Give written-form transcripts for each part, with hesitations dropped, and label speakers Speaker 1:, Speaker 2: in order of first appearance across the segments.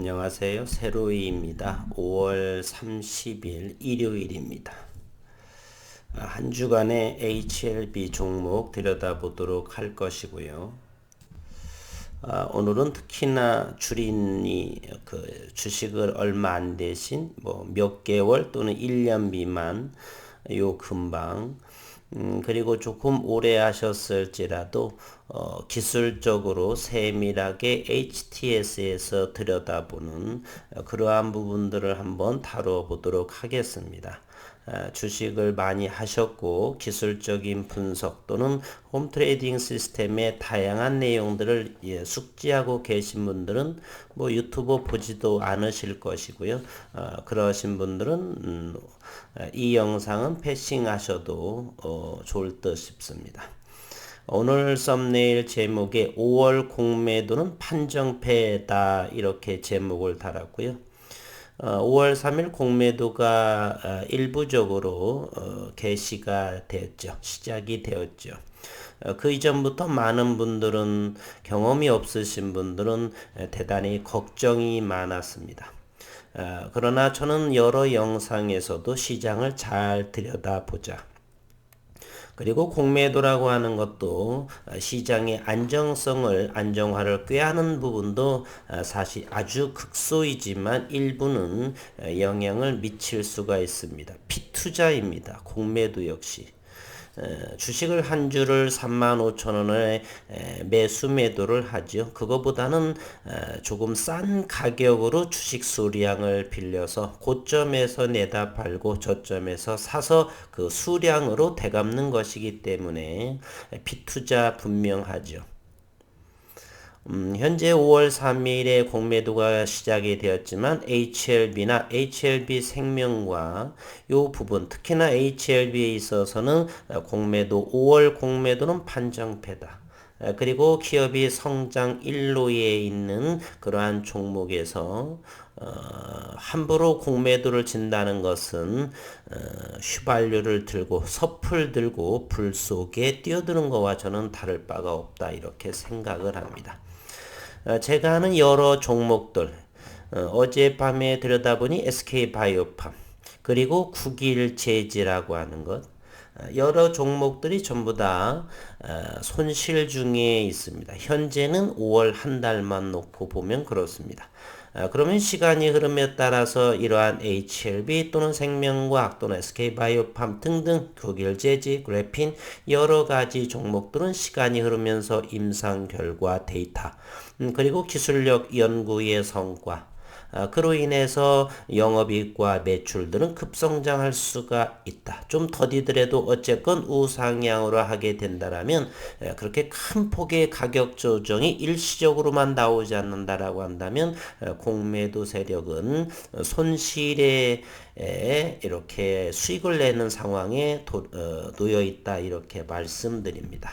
Speaker 1: 안녕하세요. 세로이입니다. 5월 30일 일요일입니다. 한 주간의 HLB 종목 들여다보도록 할 것이고요. 오늘은 특히나 주린이 주식을 얼마 안 되신 몇 개월 또는 1년 미만 요 근방 그리고 조금 오래 하셨을지라도 기술적으로 세밀하게 HTS에서 들여다보는 그러한 부분들을 한번 다뤄보도록 하겠습니다. 주식을 많이 하셨고 기술적인 분석 또는 홈트레이딩 시스템의 다양한 내용들을 숙지하고 계신 분들은 유튜브 보지도 않으실 것이고요. 그러신 분들은 이 영상은 패싱하셔도 좋을 듯 싶습니다. 오늘 썸네일 제목에 5월 공매도는 판정패다 이렇게 제목을 달았고요. 5월 3일 공매도가 일부적으로 개시가 되었죠. 시작이 되었죠. 그 이전부터 많은 분들은 경험이 없으신 분들은 대단히 걱정이 많았습니다. 그러나 저는 여러 영상에서도 시장을 잘 들여다보자. 그리고 공매도라고 하는 것도 시장의 안정화를 꾀하는 부분도 사실 아주 극소이지만 일부는 영향을 미칠 수가 있습니다. 피투자입니다. 공매도 역시. 주식을 한 주를 35,000원에 매수 매도를 하죠. 그거보다는 조금 싼 가격으로 주식 수량을 빌려서 고점에서 내다 팔고 저점에서 사서 그 수량으로 되갚는 것이기 때문에 피투자 분명하죠. 현재 5월 3일에 공매도가 시작이 되었지만 HLB나 HLB 생명과 요 부분 특히나 HLB에 있어서는 5월 공매도는 판정패다. 그리고 기업이 성장 일로에 있는 그러한 종목에서 함부로 공매도를 진다는 것은 휘발유를 들고 섣을 들고 불 속에 뛰어드는 것과 저는 다를 바가 없다 이렇게 생각을 합니다. 제가 하는 여러 종목들 어젯밤에 들여다보니 SK바이오팜 그리고 국일제지라고 하는 것 여러 종목들이 전부 다 손실 중에 있습니다. 현재는 5월 한 달만 놓고 보면 그렇습니다. 그러면 시간이 흐름에 따라서 이러한 HLB 또는 생명과학 또는 SK바이오팜 등등 국일제지, 그래핀 여러 가지 종목들은 시간이 흐르면서 임상 결과 데이터 그리고 기술력 연구의 성과 그로 인해서 영업이익과 매출들은 급성장할 수가 있다. 좀 더디더라도 어쨌건 우상향으로 하게 된다라면 그렇게 큰 폭의 가격 조정이 일시적으로만 나오지 않는다라고 한다면 공매도 세력은 손실에 이렇게 수익을 내는 상황에 놓여 있다 이렇게 말씀드립니다.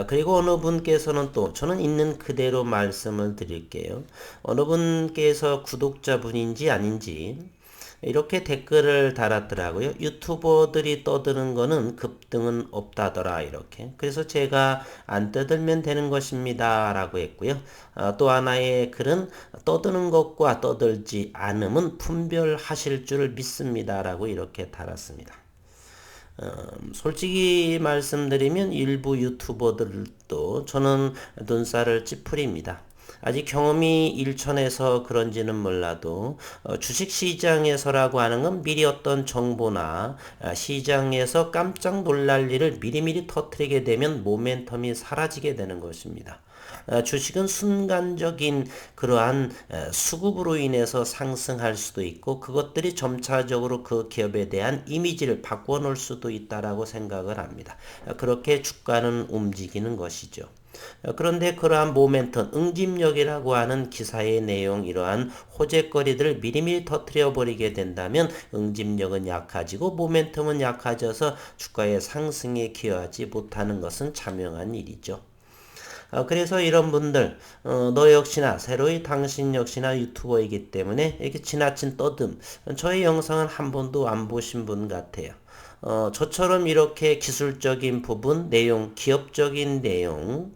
Speaker 1: 그리고 어느 분께서는 또 저는 있는 그대로 말씀을 드릴게요. 어느 분께서 구독자분인지 아닌지 이렇게 댓글을 달았더라고요. 유튜버들이 떠드는 거는 급등은 없다더라 이렇게. 그래서 제가 안 떠들면 되는 것입니다 라고 했고요. 또 하나의 글은 떠드는 것과 떠들지 않음은 분별하실 줄 믿습니다 라고 이렇게 달았습니다. 솔직히 말씀드리면 일부 유튜버들도 저는 눈살을 찌푸립니다. 아직 경험이 일천해서 그런지는 몰라도 주식시장에서라고 하는 건 미리 어떤 정보나 시장에서 깜짝 놀랄 일을 미리미리 터뜨리게 되면 모멘텀이 사라지게 되는 것입니다. 주식은 순간적인 그러한 수급으로 인해서 상승할 수도 있고 그것들이 점차적으로 그 기업에 대한 이미지를 바꿔 놓을 수도 있다라고 생각을 합니다. 그렇게 주가는 움직이는 것이죠. 그런데 그러한 모멘텀, 응집력이라고 하는 기사의 내용 이러한 호재거리들을 미리미리 터뜨려 버리게 된다면 응집력은 약해지고 모멘텀은 약해져서 주가의 상승에 기여하지 못하는 것은 자명한 일이죠. 그래서 이런 분들, 너 역시나, 새로이 당신 역시나 유튜버이기 때문에 이렇게 지나친 떠듦, 저의 영상은 한 번도 안 보신 분 같아요. 저처럼 이렇게 기술적인 부분, 내용, 기업적인 내용,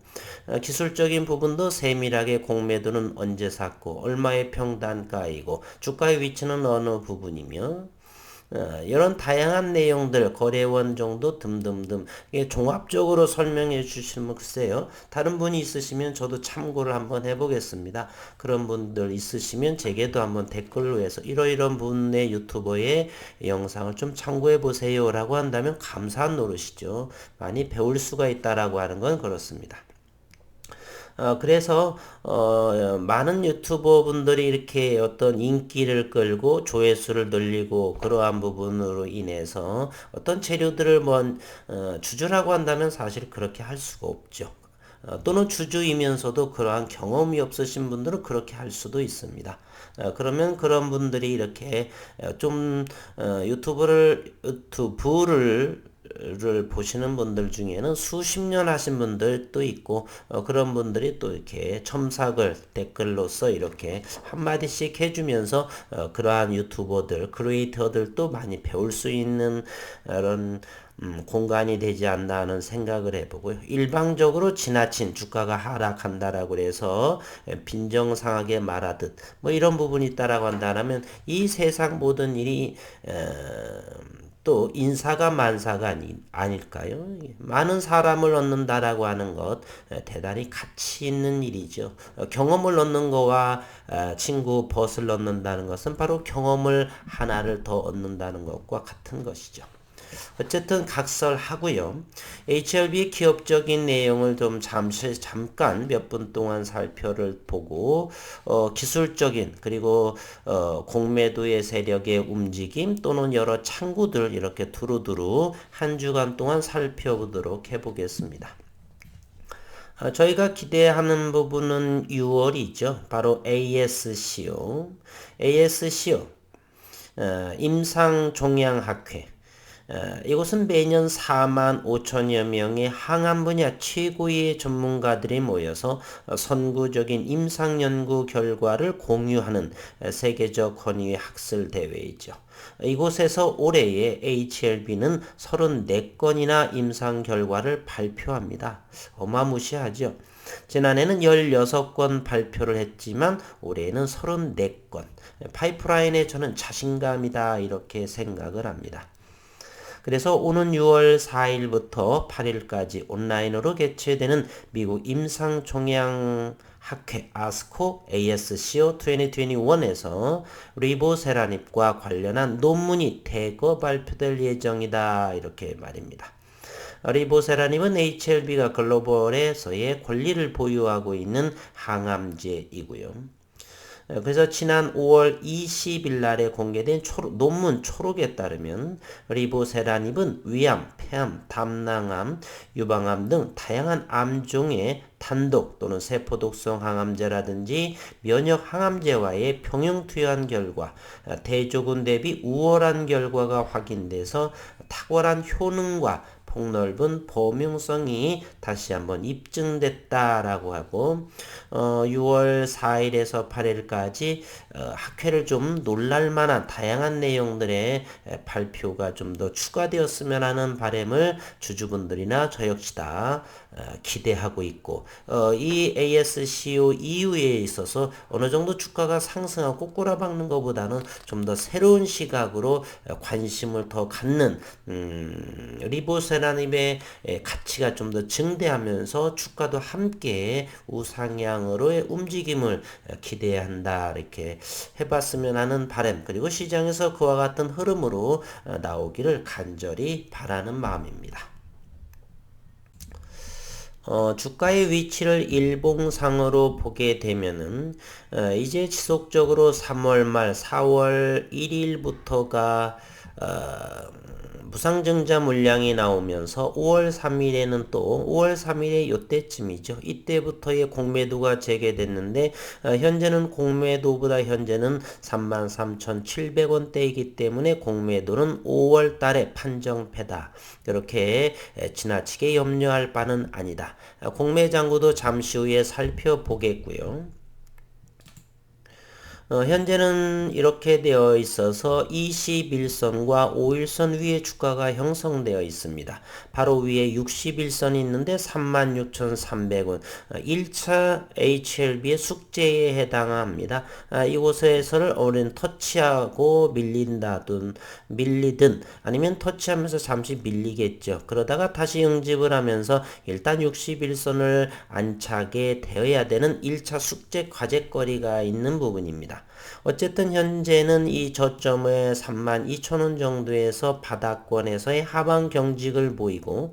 Speaker 1: 기술적인 부분도 세밀하게 공매도는 언제 샀고, 얼마의 평단가이고, 주가의 위치는 어느 부분이며, 이런 다양한 내용들, 거래원 정도 듬듬듬 이게 종합적으로 설명해 주시면 글쎄요. 다른 분이 있으시면 저도 참고를 한번 해보겠습니다. 그런 분들 있으시면 제게도 한번 댓글로 해서 이러이런 분의 유튜버의 영상을 좀 참고해 보세요 라고 한다면 감사한 노릇이죠. 많이 배울 수가 있다라고 하는 건 그렇습니다. 그래서 많은 유튜버 분들이 이렇게 어떤 인기를 끌고 조회수를 늘리고 그러한 부분으로 인해서 어떤 재료들을 주주라고 한다면 사실 그렇게 할 수가 없죠. 또는 주주이면서도 그러한 경험이 없으신 분들은 그렇게 할 수도 있습니다. 그러면 그런 분들이 이렇게 좀 유튜브를 보시는 분들 중에는 수십 년 하신 분들도 있고 그런 분들이 또 이렇게 첨삭을 댓글로서 이렇게 한마디씩 해주면서 그러한 유튜버들 크리에이터들도 많이 배울 수 있는 그런 공간이 되지 않나 하는 생각을 해보고요. 일방적으로 지나친 주가가 하락한다라고 해서 빈정상하게 말하듯 뭐 이런 부분이 있다라고 한다면 이 세상 모든 일이 또 인사가 만사가 아닐까요? 많은 사람을 얻는다라고 하는 것 대단히 가치 있는 일이죠. 경험을 얻는 거와 친구 벗을 얻는다는 것은 바로 경험을 하나를 더 얻는다는 것과 같은 것이죠. 어쨌든 각설하고요. HLB 기업적인 내용을 좀 잠깐 몇 분 동안 살펴를 보고 기술적인 그리고 공매도의 세력의 움직임 또는 여러 창구들 이렇게 두루두루 한 주간 동안 살펴보도록 해보겠습니다. 저희가 기대하는 부분은 6월이죠. 바로 ASCO, 임상종양학회. 이곳은 매년 4만 5천여 명의 항암 분야 최고의 전문가들이 모여서 선구적인 임상연구 결과를 공유하는 세계적 권위의 학술 대회이죠. 이곳에서 올해의 HLB는 34건이나 임상 결과를 발표합니다. 어마무시하죠. 지난해는 16건 발표를 했지만 올해는 34건. 파이프라인에 저는 자신감이다 이렇게 생각을 합니다. 그래서 오는 6월 4일부터 8일까지 온라인으로 개최되는 미국 임상종양학회 ASCO 2021에서 리보세라닙과 관련한 논문이 대거 발표될 예정이다 이렇게 말입니다. 리보세라닙은 HLB가 글로벌에서의 권리를 보유하고 있는 항암제이고요. 그래서 지난 5월 20일 날에 공개된 논문 초록에 따르면 리보세라닙은 위암, 폐암, 담낭암, 유방암 등 다양한 암종의 단독 또는 세포독성 항암제라든지 면역 항암제와의 병용 투여한 결과 대조군 대비 우월한 결과가 확인돼서 탁월한 효능과 폭넓은 범용성이 다시 한번 입증됐다라고 하고 6월 4일에서 8일까지 학회를 좀 놀랄만한 다양한 내용들의 발표가 좀 더 추가되었으면 하는 바람을 주주분들이나 저 역시 다 기대하고 있고 이 ASCO 이후에 있어서 어느 정도 주가가 상승하고 꼬라박는 것보다는 좀 더 새로운 시각으로 관심을 더 갖는 리보세라닙의 가치가 좀 더 증대하면서 주가도 함께 우상향으로의 움직임을 기대한다 이렇게 해봤으면 하는 바람 그리고 시장에서 그와 같은 흐름으로 나오기를 간절히 바라는 마음입니다. 주가의 위치를 일봉상으로 보게 되면은 이제 지속적으로 3월 말 4월 1일부터가 무상증자 물량이 나오면서 5월 3일에는 또 5월 3일에 요때쯤이죠. 이때부터의 공매도가 재개됐는데 현재는 공매도보다 현재는 33,700원대이기 때문에 공매도는 5월 달에 판정패다. 이렇게 지나치게 염려할 바는 아니다. 공매장구도 잠시 후에 살펴보겠고요. 현재는 이렇게 되어 있어서 21선과 5일선 위에 주가가 형성되어 있습니다. 바로 위에 61선이 있는데 36,300원 1차 HLB의 숙제에 해당합니다. 이곳에서를 우리는 터치하고 밀리든 아니면 터치하면서 잠시 밀리겠죠. 그러다가 다시 응집을 하면서 일단 61선을 안착에 되어야 되는 1차 숙제 과제거리가 있는 부분입니다. 어쨌든 현재는 이 저점에 32,000원 정도에서 바닥권에서의 하방 경직을 보이고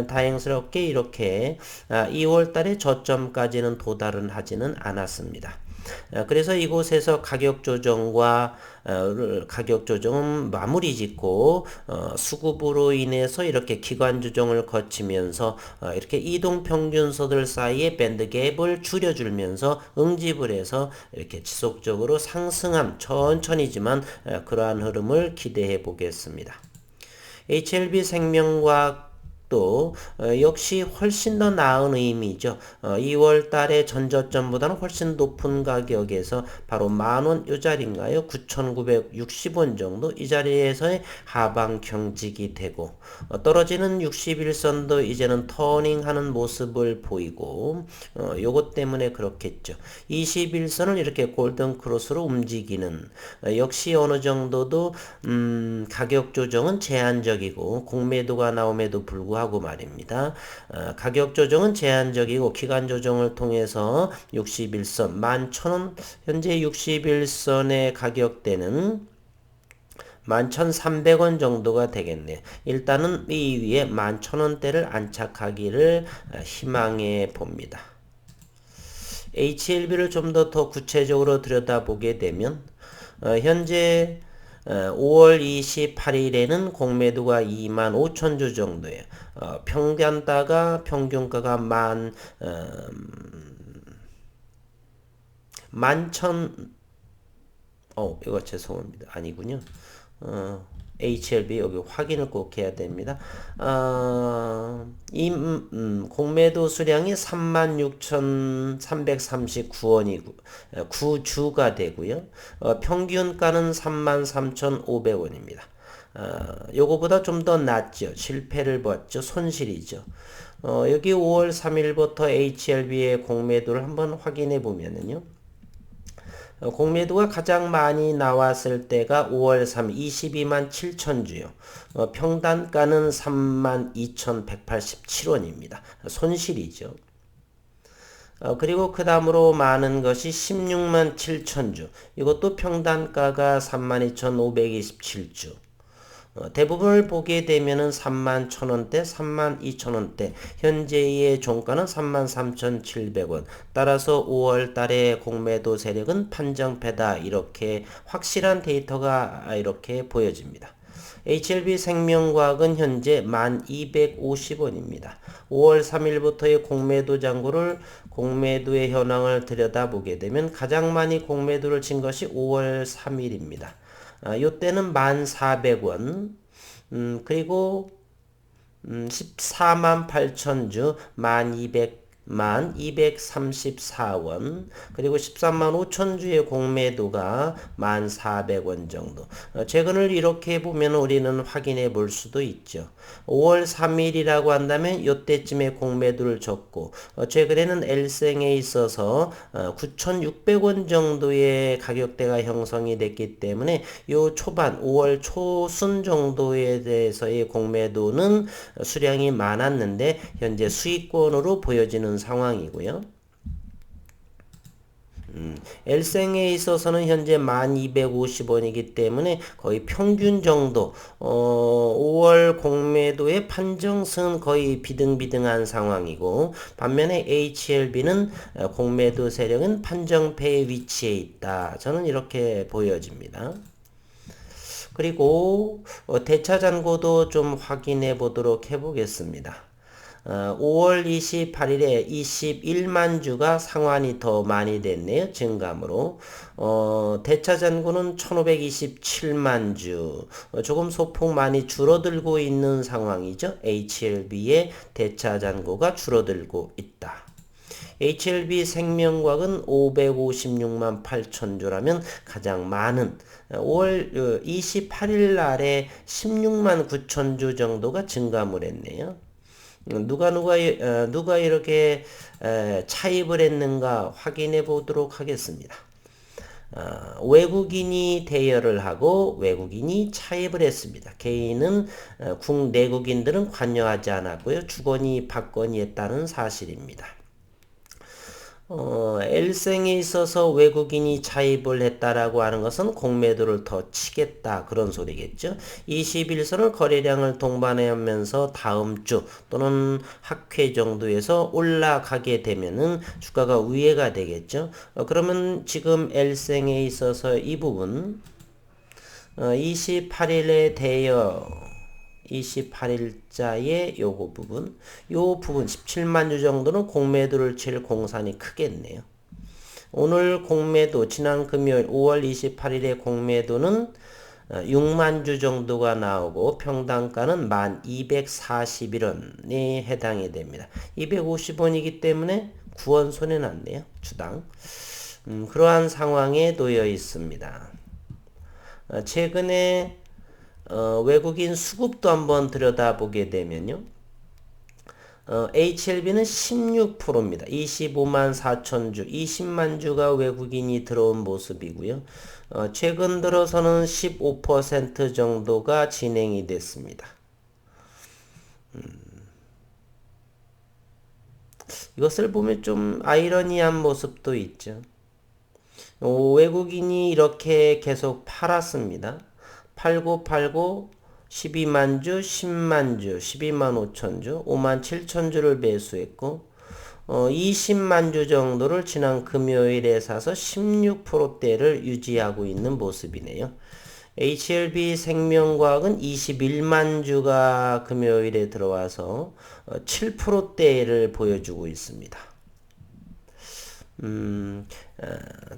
Speaker 1: 다행스럽게 이렇게 2월 달에 저점까지는 도달은 하지는 않았습니다. 그래서 이곳에서 가격 조정은 마무리 짓고 수급으로 인해서 이렇게 기관 조정을 거치면서 이렇게 이동 평균선들 사이에 밴드 갭을 줄여주면서 응집을 해서 이렇게 지속적으로 상승함 천천히지만 그러한 흐름을 기대해 보겠습니다. HLB 생명과학 또 역시 훨씬 더 나은 의미죠. 2월 달에 전저점보다는 훨씬 높은 가격에서 바로 만원 요 자리인가요? 9,960원 정도 이 자리에서의 하방 경직이 되고 떨어지는 61선도 이제는 터닝하는 모습을 보이고 요것 때문에 그렇겠죠. 21선을 이렇게 골든 크로스로 움직이는 역시 어느 정도도 가격 조정은 제한적이고 공매도가 나옴에도 불구하고 말입니다. 가격 조정은 제한적이고 기간 조정을 통해서 61선 11,000원 현재 61선의 가격대는 11,300원 정도가 되겠네. 일단은 이 위에 11,000원대를 안착하기를 희망해 봅니다. HLB를 좀 더 구체적으로 들여다보게 되면 현재 5월 28일에는 공매도가 25,000주 정도예요. 평균가가 11,000 이거 죄송합니다. 아니군요. HLB 여기 확인을 꼭 해야 됩니다. 공매도 수량이 36,339원이고 9주가 되고요. 평균가는 33,500원입니다. 요거보다 좀 더 낮죠. 실패를 봤죠. 손실이죠. 여기 5월 3일부터 HLB의 공매도를 한번 확인해 보면은요. 공매도가 가장 많이 나왔을 때가 5월 3일 22만 7천주요. 평단가는 32,187원입니다. 손실이죠. 그리고 그 다음으로 많은 것이 16만 7천주. 이것도 평단가가 32,527주. 대부분을 보게 되면은 31,000원대, 32,000원대, 현재의 종가는 33,700원. 따라서 5월 달에 공매도 세력은 판정패다. 이렇게 확실한 데이터가 이렇게 보여집니다. HLB 생명과학은 현재 1250원입니다. 5월 3일부터의 공매도 장고를 공매도의 현황을 들여다보게 되면 가장 많이 공매도를 친 것이 5월 3일입니다. 요때는 1,400원, 그리고 14만 8천주, 234원, 그리고 13만 5천주의 공매도가 1,400원 정도. 최근을 이렇게 보면 우리는 확인해 볼 수도 있죠. 5월 3일이라고 한다면 요때쯤에 공매도를 줬고 최근에는 L생에 있어서 9,600원 정도의 가격대가 형성이 됐기 때문에 요 초반 5월 초순 정도에 대해서의 공매도는 수량이 많았는데 현재 수익권으로 보여지는 상황이고요. L생에 있어서는 현재 1250원이기 때문에 거의 평균 정도 5월 공매도의 판정승은 거의 비등비등한 상황이고 반면에 HLB는 공매도 세력은 판정패의 위치에 있다. 저는 이렇게 보여집니다. 그리고 대차 잔고도 좀 확인해 보도록 해보겠습니다. 5월 28일에 21만 주가 상환이 더 많이 됐네요. 증감으로. 대차 잔고는 1527만 주. 조금 소폭 많이 줄어들고 있는 상황이죠. HLB의 대차 잔고가 줄어들고 있다. HLB 생명과학은 556만 8천 주라면 가장 많은 5월 28일 날에 16만 9천 주 정도가 증감을 했네요. 누가 이렇게 차입을 했는가 확인해 보도록 하겠습니다. 외국인이 대여를 하고 외국인이 차입을 했습니다. 개인은 내국인들은 관여하지 않았고요. 주거니 받거니 했다는 사실입니다. L생에 있어서 외국인이 차입을 했다라고 하는 것은 공매도를 더 치겠다 그런 소리겠죠. 21선을 거래량을 동반하면서 다음 주 또는 학회 정도에서 올라가게 되면은 주가가 우회가 되겠죠. 그러면 지금 L생에 있어서 이 부분 28일에 대여 28일자의 요 부분 17만 주 정도는 공매도를 칠 공산이 크겠네요. 오늘 공매도 지난 금요일 5월 28일에 공매도는 6만 주 정도가 나오고 평당가는 1241원에 해당이 됩니다. 250원이기 때문에 9원 손해 났네요. 주당. 그러한 상황에 놓여 있습니다. 최근에 외국인 수급도 한번 들여다보게 되면요. HLB는 16%입니다. 25만 4천 주, 20만 주가 외국인이 들어온 모습이고요. 최근 들어서는 15% 정도가 진행이 됐습니다. 이것을 보면 좀 아이러니한 모습도 있죠. 외국인이 이렇게 계속 팔았습니다. 팔고 12만 주, 10만 주, 12만 5천 주, 5만 7천 주를 매수했고 20만 주 정도를 지난 금요일에 사서 16%대를 유지하고 있는 모습이네요. HLB 생명과학은 21만 주가 금요일에 들어와서 7%대를 보여주고 있습니다.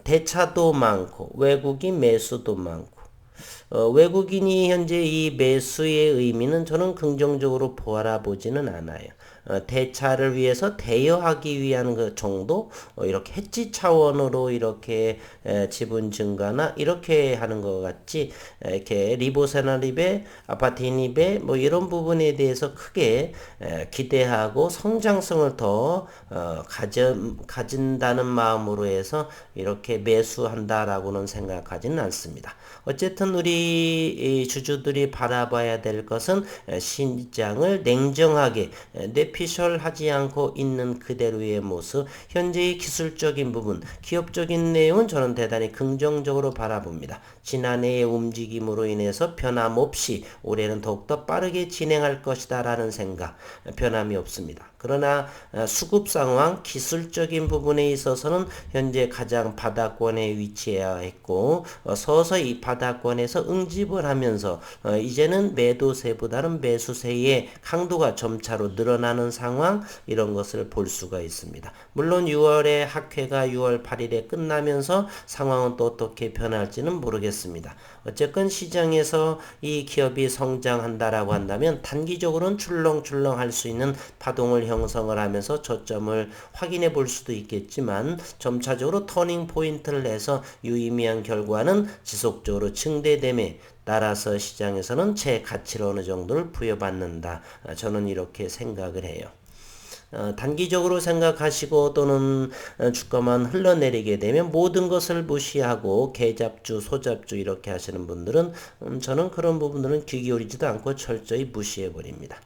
Speaker 1: 대차도 많고 외국인 매수도 많고 외국인이 현재 이 매수의 의미는 저는 긍정적으로 바라보지는 않아요. 대차를 위해서 대여하기 위한 그 정도 이렇게 해지 차원으로 이렇게 지분 증가나 이렇게 하는 것 같지 이렇게 리보세나립의 아파트인입의 뭐 이런 부분에 대해서 크게 기대하고 성장성을 더 가진다는 마음으로 해서 이렇게 매수한다라고는 생각하지는 않습니다. 어쨌든 우리 주주들이 바라봐야 될 것은 시장을 냉정하게 뇌피셜하지 않고 있는 그대로의 모습, 현재의 기술적인 부분, 기업적인 내용은 저는 대단히 긍정적으로 바라봅니다. 지난해의 움직임으로 인해서 변함없이 올해는 더욱더 빠르게 진행할 것이다 라는 생각, 변함이 없습니다. 그러나 수급 상황, 기술적인 부분에 있어서는 현재 가장 바닥권에 위치해야 했고 서서히 바닥권에서 응집을 하면서 이제는 매도세보다는 매수세의 강도가 점차로 늘어나는 상황 이런 것을 볼 수가 있습니다. 물론 6월에 학회가 6월 8일에 끝나면서 상황은 또 어떻게 변할지는 모르겠습니다. 어쨌건 시장에서 이 기업이 성장한다라고 한다면 단기적으로는 출렁출렁 할 수 있는 파동을 형성을 하면서 저점을 확인해 볼 수도 있겠지만 점차적으로 터닝 포인트를 해서 유의미한 결과는 지속적으로 증대됨에 따라서 시장에서는 제 가치를 어느 정도를 부여받는다. 저는 이렇게 생각을 해요. 단기적으로 생각하시고 또는 주가만 흘러내리게 되면 모든 것을 무시하고 개잡주, 소잡주 이렇게 하시는 분들은 저는 그런 부분들은 귀 기울이지도 않고 철저히 무시해버립니다.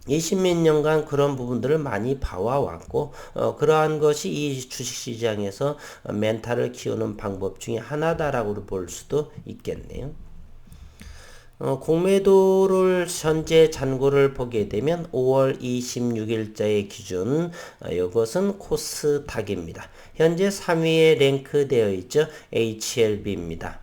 Speaker 1: 20몇 년간 그런 부분들을 많이 봐와왔고 그러한 것이 이 주식시장에서 멘탈을 키우는 방법 중에 하나다라고 볼 수도 있겠네요. 공매도를 현재 잔고를 보게 되면 5월 26일자의 기준 이것은 코스닥입니다. 현재 3위에 랭크되어 있죠. HLB입니다.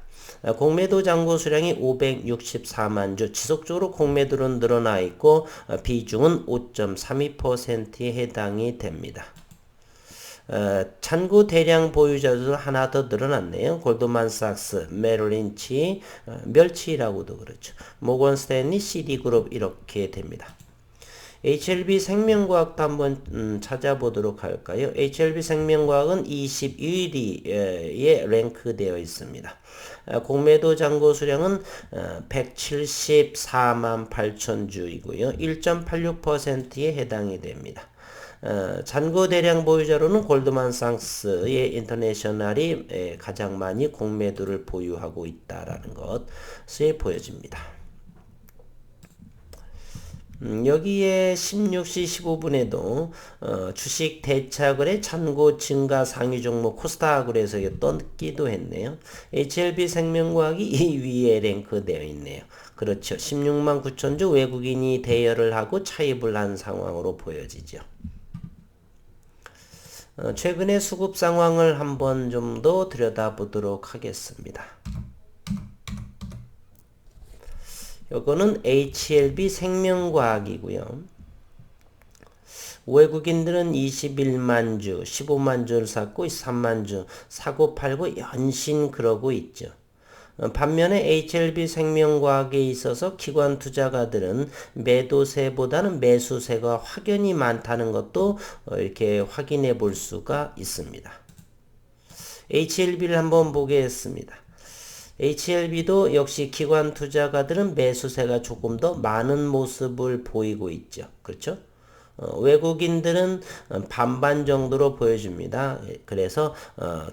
Speaker 1: 공매도 잔고 수량이 564만 주, 지속적으로 공매도는 늘어나 있고 비중은 5.32%에 해당이 됩니다. 잔고 대량 보유자도 하나 더 늘어났네요. 골드만삭스, 메릴린치, 멸치라고도 그렇죠. 모건 스탠리, 시디그룹 이렇게 됩니다. HLB 생명과학도 한번 찾아보도록 할까요? HLB 생명과학은 22위에 랭크되어 있습니다. 공매도 잔고 수량은 174만 8천 주이고요. 1.86%에 해당이 됩니다. 잔고 대량 보유자로는 골드만삭스의 인터내셔널이 가장 많이 공매도를 보유하고 있다라는 것이 보여집니다. 여기에 16시 15분에도 주식 대차거래 잔고 증가 상위 종목 코스닥으로해서 떴기도 했네요. HLB 생명과학이 2위에 랭크되어 있네요. 그렇죠. 16만 9천 주 외국인이 대여를 하고 차입을 한 상황으로 보여지죠. 최근의 수급 상황을 한번 좀 더 들여다보도록 하겠습니다. 요거는 HLB 생명과학이고요. 외국인들은 21만 주, 15만 주를 샀고 3만 주 사고 팔고 연신 그러고 있죠. 반면에 HLB 생명과학에 있어서 기관 투자가들은 매도세보다는 매수세가 확연히 많다는 것도 이렇게 확인해 볼 수가 있습니다. HLB를 한번 보겠습니다. HLB도 역시 기관 투자가들은 매수세가 조금 더 많은 모습을 보이고 있죠. 그렇죠? 외국인들은 반반 정도로 보여줍니다. 그래서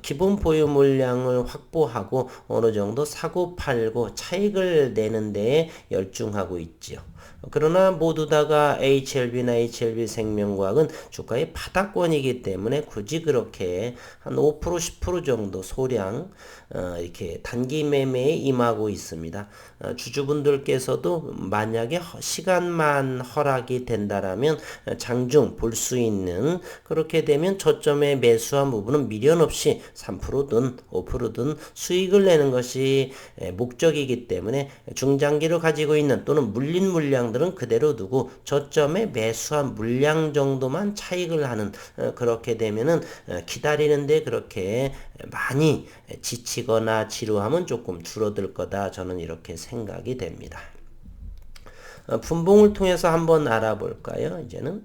Speaker 1: 기본 보유 물량을 확보하고 어느 정도 사고 팔고 차익을 내는 데에 열중하고 있죠. 그러나 모두 다가 HLB나 HLB 생명과학은 주가의 바닥권이기 때문에 굳이 그렇게 한 5% 10% 정도 소량 이렇게 단기 매매에 임하고 있습니다. 주주분들께서도 만약에 시간만 허락이 된다라면 장중 볼 수 있는, 그렇게 되면 저점에 매수한 부분은 미련 없이 3%든 5%든 수익을 내는 것이 목적이기 때문에 중장기로 가지고 있는 또는 물린 물량들은 그대로 두고 저점에 매수한 물량 정도만 차익을 하는, 그렇게 되면은 기다리는데 그렇게 많이 지치거나 지루함은 조금 줄어들 거다, 저는 이렇게 생각이 됩니다. 분봉을 통해서 한번 알아볼까요? 이제는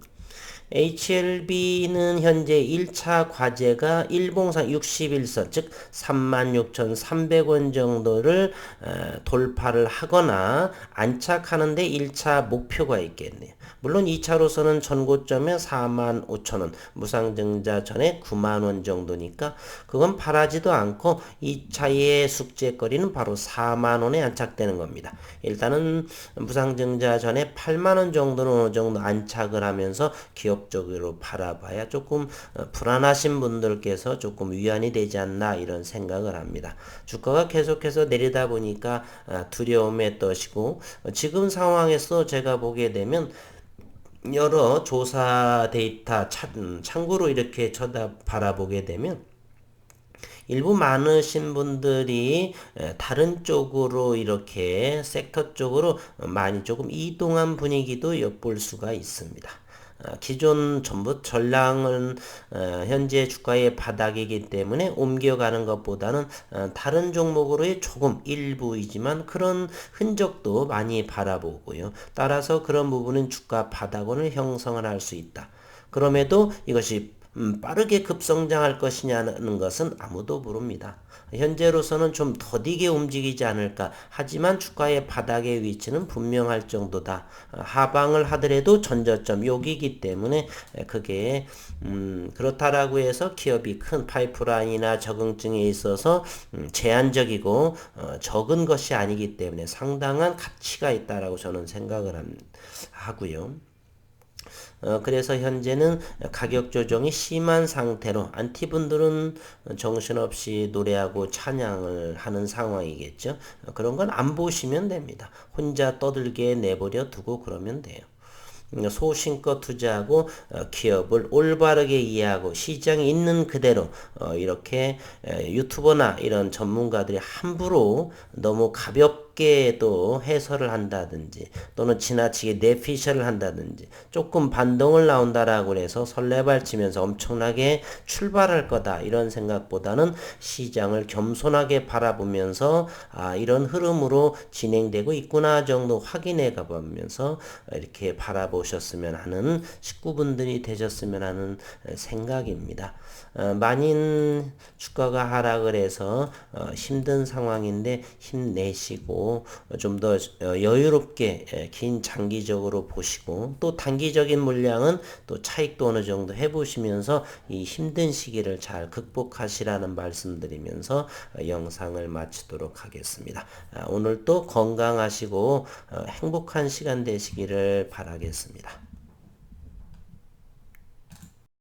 Speaker 1: HLB는 현재 1차 과제가 일봉상 61선, 즉 36,300원 정도를 돌파를 하거나 안착하는데 1차 목표가 있겠네요. 물론 2차로서는 전고점에 45,000원, 무상증자 전에 90,000원 정도니까 그건 바라지도 않고 2차의 숙제거리는 바로 40,000원에 안착되는 겁니다. 일단은 무상증자 전에 80,000원 정도는 어느 정도 안착을 하면서 기업적으로 바라봐야 조금 불안하신 분들께서 조금 위안이 되지 않나, 이런 생각을 합니다. 주가가 계속해서 내리다 보니까 두려움에 떠시고, 지금 상황에서 제가 보게 되면 여러 조사 데이터 참고로 이렇게 바라보게 되면 일부 많으신 분들이 다른 쪽으로 이렇게 섹터 쪽으로 많이 조금 이동한 분위기도 엿볼 수가 있습니다. 기존 전부 전량은 현재 주가의 바닥이기 때문에 옮겨가는 것보다는 다른 종목으로의 조금 일부이지만 그런 흔적도 많이 바라보고요. 따라서 그런 부분은 주가 바닥권을 형성을 할 수 있다. 그럼에도 이것이 빠르게 급성장할 것이냐는 것은 아무도 모릅니다. 현재로서는 좀 더디게 움직이지 않을까. 하지만 주가의 바닥의 위치는 분명할 정도다. 하방을 하더라도 전저점 여기이기 때문에 그게 그렇다라고 해서 기업이 큰 파이프라인이나 적응증에 있어서 제한적이고 적은 것이 아니기 때문에 상당한 가치가 있다라고 저는 생각을 하고요. 그래서 현재는 가격 조정이 심한 상태로 안티분들은 정신없이 노래하고 찬양을 하는 상황이겠죠. 그런 건 안 보시면 됩니다. 혼자 떠들게 내버려 두고 그러면 돼요. 소신껏 투자하고 기업을 올바르게 이해하고 시장이 있는 그대로 이렇게 유튜버나 이런 전문가들이 함부로 너무 가볍게 또 해설을 한다든지 또는 지나치게 내피셜을 한다든지 조금 반동을 나온다라고 해서 설레발치면서 엄청나게 출발할 거다 이런 생각보다는 시장을 겸손하게 바라보면서 이런 흐름으로 진행되고 있구나 정도 확인해 가보면서 이렇게 바라보셨으면 하는 식구분들이 되셨으면 하는 생각입니다. 만인 주가가 하락을 해서 힘든 상황인데 힘내시고 좀 더 여유롭게 긴 장기적으로 보시고 또 단기적인 물량은 또 차익도 어느 정도 해보시면서 이 힘든 시기를 잘 극복하시라는 말씀드리면서 영상을 마치도록 하겠습니다. 오늘 또 건강하시고 행복한 시간 되시기를 바라겠습니다.